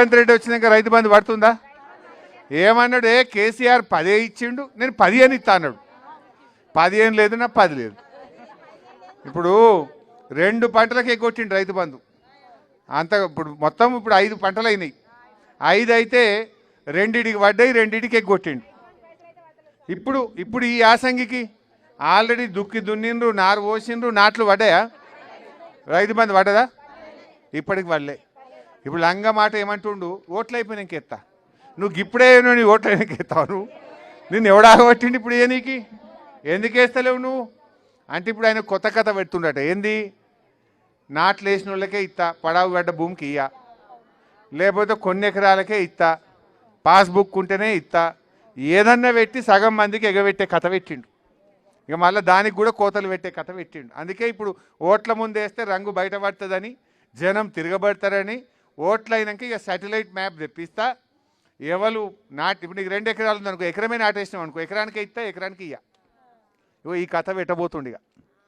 రేవంత్ రెడ్డి వచ్చినాక రైతు బంధు పడుతుందా? ఏమన్నాడు? కేసీఆర్ 10 ఇచ్చిండు, నేను 15 ఇస్తా అన్నాడు. 15 లేదు, నా 10 లేదు. ఇప్పుడు 2 పంటలకు ఎగ్గొట్టిండు రైతు బంధు. అంత ఇప్పుడు మొత్తం ఇప్పుడు 5 పంటలు అయినాయి. 5 అయితే 2టికి పడ్డాయి, 2టికి ఎగ్గొట్టిండు. ఇప్పుడు ఈ యాసంగికి ఆల్రెడీ దుక్కి దున్నిండ్రు, నారు పోసిండ్రు, నాట్లు పడ్డాయా? రైతు బంధు పడ్డదా? ఇప్పటికి పడలే. ఇప్పుడు లంగ మాట ఏమంటుండు? ఓట్లు అయిపోయినాక ఎత్తా. నువ్వు ఇప్పుడే నీ ఓట్లు అయినాక ఎత్తావు. నువ్వు నిన్ను ఎవడాగబట్టిండు ఇప్పుడు నీకు? ఎందుకు వేస్తలేవు నువ్వు అంటే ఇప్పుడు ఆయన కొత్త కథ పెడుతుండట. ఏంది? నాట్లు వేసిన వాళ్ళకే ఇస్తా, పడావు గడ్డ భూమికి ఇయ్యా, లేకపోతే కొన్ని ఎకరాలకే ఇస్తా, పాస్బుక్ ఉంటేనే ఇస్తా, ఏదన్నా పెట్టి సగం మందికి ఎగబెట్టే కథ పెట్టిండు. ఇక మళ్ళీ దానికి కూడా కోతలు పెట్టే కథ పెట్టిండు. అందుకే ఇప్పుడు ఓట్ల ముందు వేస్తే రంగు బయటపడుతుందని, జనం తిరగబడతారని, ఓట్లు అయినాక ఇక శాటిలైట్ మ్యాప్ తెప్పిస్తా, ఎవరు ఇప్పుడు నీకు 2 ఎకరాలు ఉందనుకో, ఎకరమే నాటేసినాం అనుకో, ఎకరానికి ఇస్తా, ఎకరానికి ఇయ్య. ఈ కథ పెట్టబోతుండిగా.